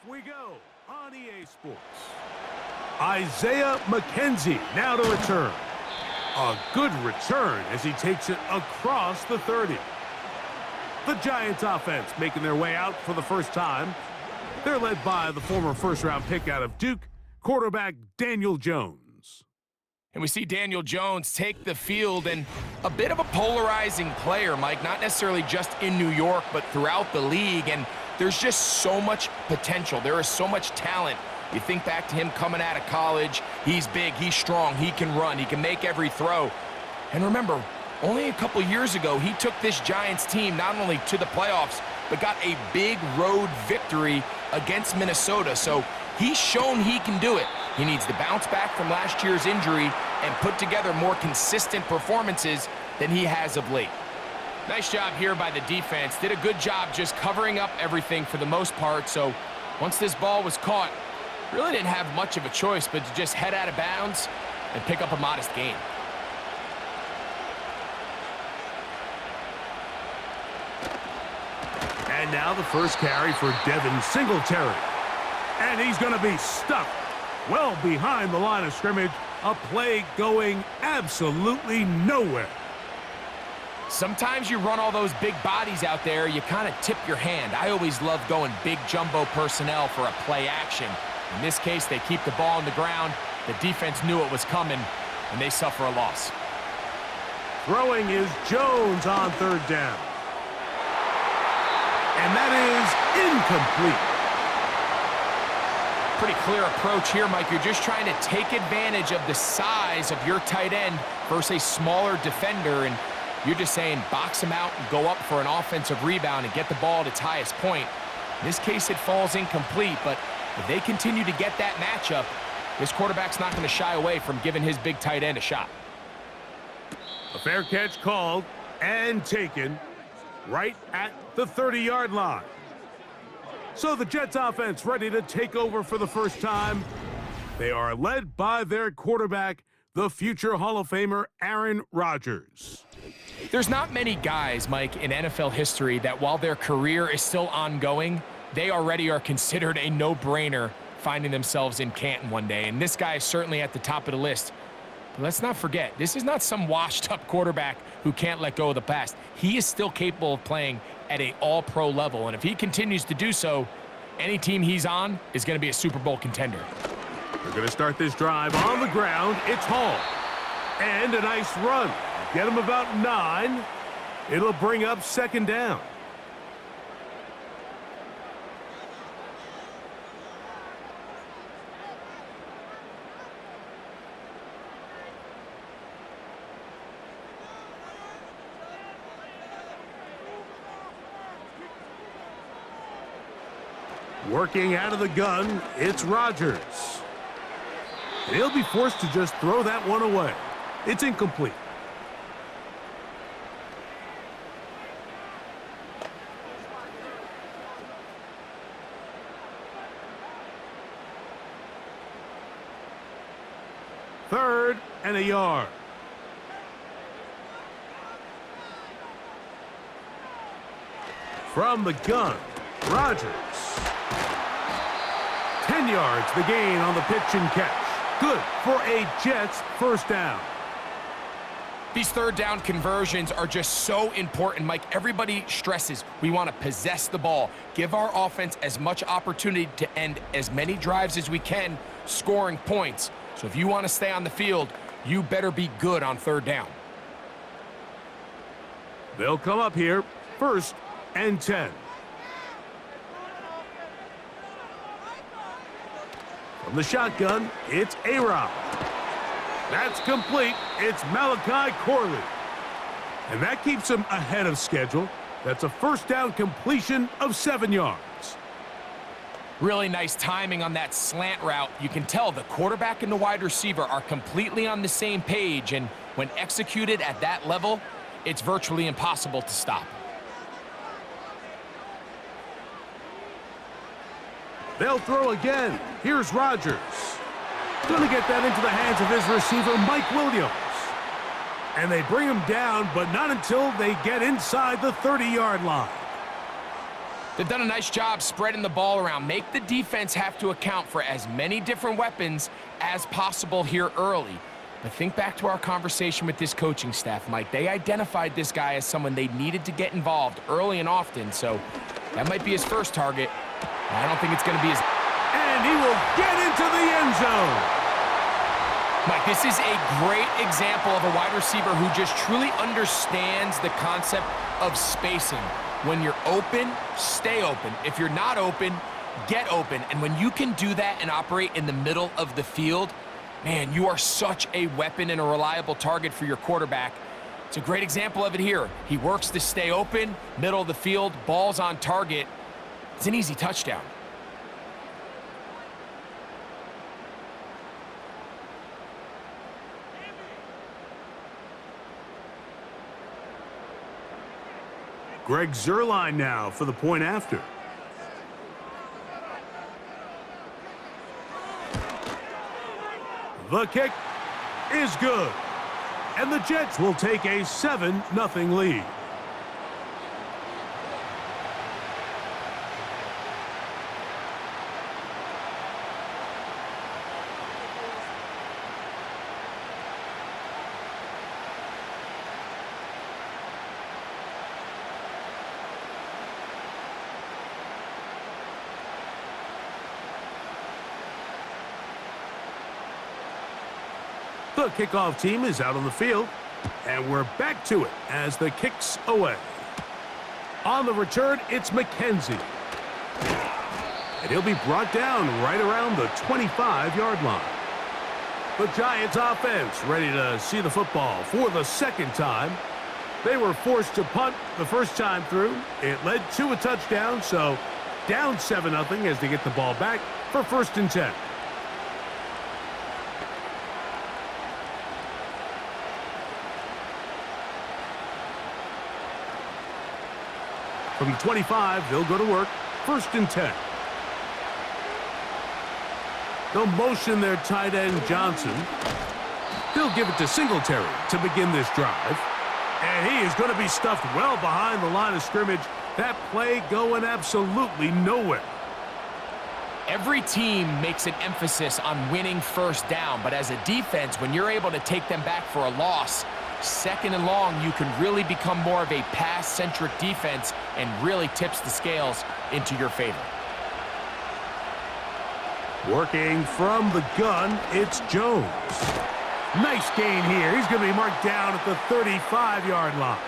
we go on EA Sports. Isaiah McKenzie now to return. A good return as he takes it across the 30. The Giants offense making their way out for the first time. They're led by the former first-round pick out of Duke, quarterback Daniel Jones. And we see Daniel Jones take the field, and a bit of a polarizing player, Mike, not necessarily just in New York, but throughout the league. And there's just so much potential. There is so much talent. You think back to him coming out of college. He's big, he's strong, he can run, he can make every throw. And remember, only a couple years ago, he took this Giants team not only to the playoffs, but got a big road victory against Minnesota. So he's shown he can do it. He needs to bounce back from last year's injury and put together more consistent performances than he has of late. Nice job here by the defense. Did a good job just covering up everything for the most part. So once this ball was caught, really didn't have much of a choice but to just head out of bounds and pick up a modest gain. And now the first carry for Devin Singletary. And he's going to be stuck well behind the line of scrimmage. A play going absolutely nowhere. Sometimes you run all those big bodies out there, you kind of tip your hand. I always love going big jumbo personnel for a play action. In this case, they keep the ball on the ground. The defense knew it was coming, and they suffer a loss. Throwing is Jones on third down. And that is incomplete. Pretty clear approach here, Mike. You're just trying to take advantage of the size of your tight end versus a smaller defender, and you're just saying box him out and go up for an offensive rebound and get the ball at its highest point. In this case, it falls incomplete, but if they continue to get that matchup, this quarterback's not going to shy away from giving his big tight end a shot. A fair catch called and taken right at the 30-yard line. So the Jets offense ready to take over for the first time. They are led by their quarterback, the future Hall of Famer Aaron Rodgers. There's not many guys, Mike, in NFL history that while their career is still ongoing, they already are considered a no-brainer finding themselves in Canton one day. And this guy is certainly at the top of the list. But let's not forget, this is not some washed-up quarterback who can't let go of the past. He is still capable of playing at an all-pro level. And if he continues to do so, any team he's on is going to be a Super Bowl contender. They're going to start this drive on the ground. It's Hall. And a nice run. Get him about 9. It'll bring up second down. Working out of the gun, it's Rodgers. And he'll be forced to just throw that one away. It's incomplete. Third and a yard. From the gun, Rodgers. 10 yards, the gain on the pitch and catch. Good for a Jets first down. These third down conversions are just so important, Mike. Everybody stresses we want to possess the ball, give our offense as much opportunity to end as many drives as we can, scoring points. So if you want to stay on the field, you better be good on third down. They'll come up here, first and 10. From the shotgun, it's A-Rod. That's complete. It's Malachi Corley. And that keeps him ahead of schedule. That's a first down completion of 7 yards. Really nice timing on that slant route. You can tell the quarterback and the wide receiver are completely on the same page, and when executed at that level, it's virtually impossible to stop. They'll throw again. Here's Rodgers. Going to get that into the hands of his receiver, Mike Williams. And they bring him down, but not until they get inside the 30-yard line. They've done a nice job spreading the ball around. Make the defense have to account for as many different weapons as possible here early. But think back to our conversation with this coaching staff, Mike. They identified this guy as someone they needed to get involved early and often, so that might be his first target. I don't think it's going to be his... And he will get into the end zone. Mike, this is a great example of a wide receiver who just truly understands the concept of spacing. When you're open, stay open. If you're not open, get open. And when you can do that and operate in the middle of the field, man, you are such a weapon and a reliable target for your quarterback. It's a great example of it here. He works to stay open, middle of the field, ball's on target. It's an easy touchdown. Greg Zuerlein now for the point after. The kick is good. And the Jets will take a 7-0 lead. The kickoff team is out on the field, and we're back to it as the kick's away. On the return, it's McKenzie. And he'll be brought down right around the 25-yard line. The Giants offense ready to see the football for the second time. They were forced to punt the first time through. It led to a touchdown, so down 7-0 as they get the ball back for 1st and 10. From the 25, they'll go to work. 1st and 10. They'll motion their tight end, Johnson. He'll give it to Singletary to begin this drive. And he is going to be stuffed well behind the line of scrimmage. That play going absolutely nowhere. Every team makes an emphasis on winning first down, but as a defense, when you're able to take them back for a loss, 2nd and long, you can really become more of a pass-centric defense and really tips the scales into your favor. Working from the gun, it's Jones. Nice gain here. He's going to be marked down at the 35-yard line.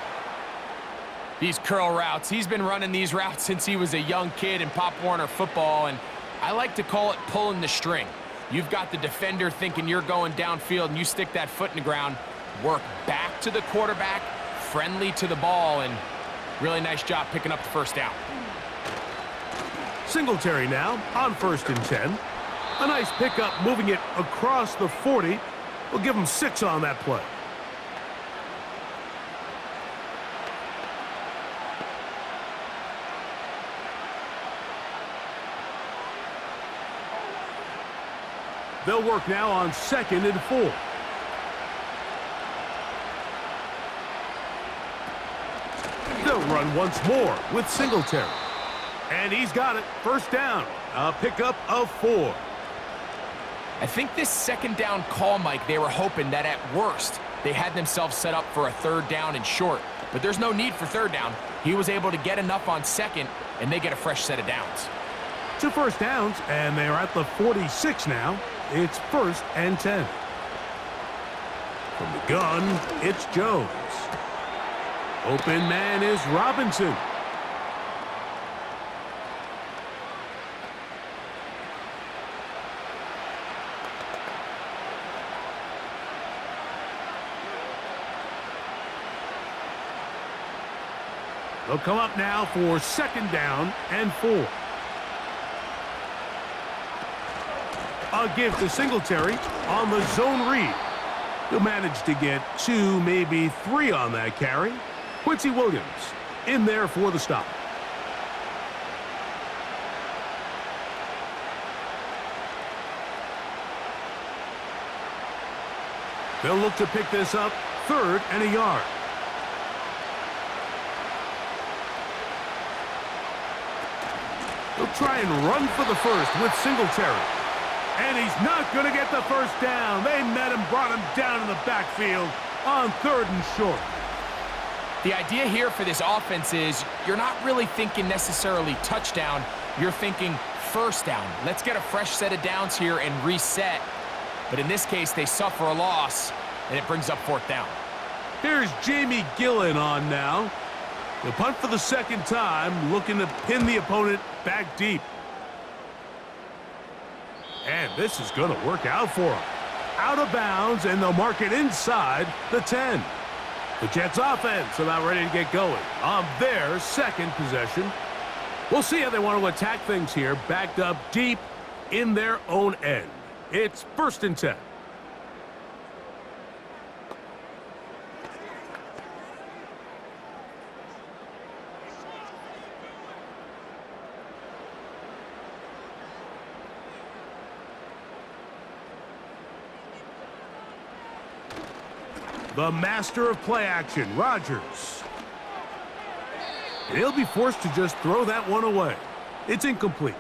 These curl routes, he's been running these routes since he was a young kid in Pop Warner football, and I like to call it pulling the string. You've got the defender thinking you're going downfield, and you stick that foot in the ground, work back to the quarterback, friendly to the ball, and really nice job picking up the first down. Singletary now on 1st and 10. A nice pickup moving it across the 40. We'll give him 6 on that play. They'll work now on 2nd and 4. They'll run once more with Singletary. And he's got it. 1st down. A pickup of 4. I think this 2nd down call, Mike, they were hoping that at worst they had themselves set up for a 3rd down and short. But there's no need for 3rd down. He was able to get enough on 2nd, and they get a fresh set of downs. 2 first downs, and they're at the 46 now. It's 1st and 10. From the gun, it's Jones. Open man is Robinson. They'll come up now for 2nd down and 4. A give to Singletary on the zone read. He'll manage to get 2, maybe 3 on that carry. Quincy Williams in there for the stop. They'll look to pick this up 3rd and a yard. He'll try and run for the first with Singletary. And he's not going to get the first down. They met him, brought him down in the backfield on 3rd and short. The idea here for this offense is you're not really thinking necessarily touchdown. You're thinking first down. Let's get a fresh set of downs here and reset. But in this case, they suffer a loss, and it brings up 4th down. Here's Jamie Gillen on now. The punt for the 2nd time, looking to pin the opponent back deep. And this is going to work out for him. Out of bounds, and they'll mark it inside the 10. The Jets offense about ready to get going on their 2nd possession. We'll see how they want to attack things here, backed up deep in their own end. It's 1st and 10. The master of play action, Rodgers. And he'll be forced to just throw that one away. It's incomplete.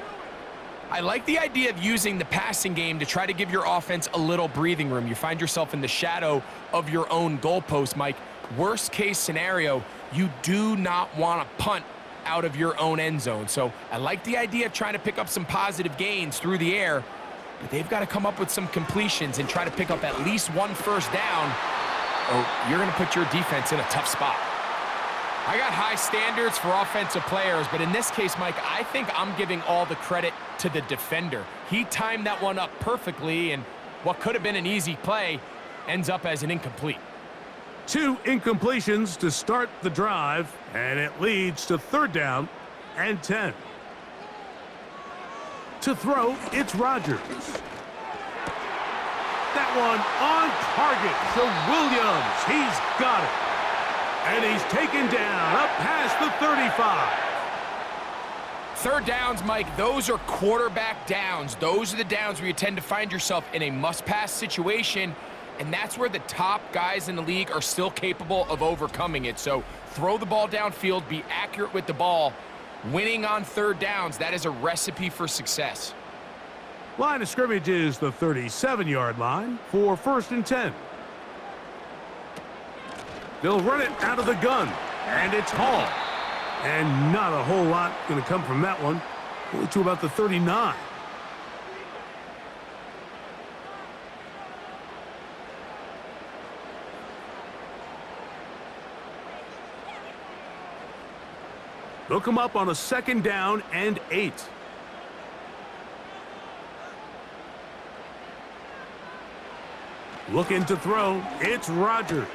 I like the idea of using the passing game to try to give your offense a little breathing room. You find yourself in the shadow of your own goalpost, Mike. Worst case scenario, you do not want to punt out of your own end zone. So I like the idea of trying to pick up some positive gains through the air, but they've got to come up with some completions and try to pick up at least 1 first down, or you're going to put your defense in a tough spot. I got high standards for offensive players, but in this case, Mike, I think I'm giving all the credit to the defender. He timed that one up perfectly, and what could have been an easy play ends up as an incomplete. 2 incompletions to start the drive, and it leads to 3rd down and 10. To throw, it's Rodgers. That one on target to Williams. He's got it. And he's taken down up past the 35. 3rd downs, Mike, those are quarterback downs. Those are the downs where you tend to find yourself in a must-pass situation, and that's where the top guys in the league are still capable of overcoming it. So throw the ball downfield, be accurate with the ball. Winning on 3rd downs, that is a recipe for success. Line of scrimmage is the 37-yard line for 1st and 10. They'll run it out of the gun, and it's Hall. And not a whole lot going to come from that one, only to about the 39. They'll come up on a 2nd down and 8. Looking to throw, it's Rodgers.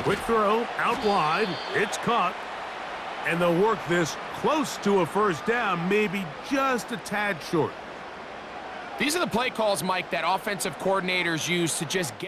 Quick throw, out wide, it's caught. And they'll work this close to a first down, maybe just a tad short. These are the play calls, Mike, that offensive coordinators use to just get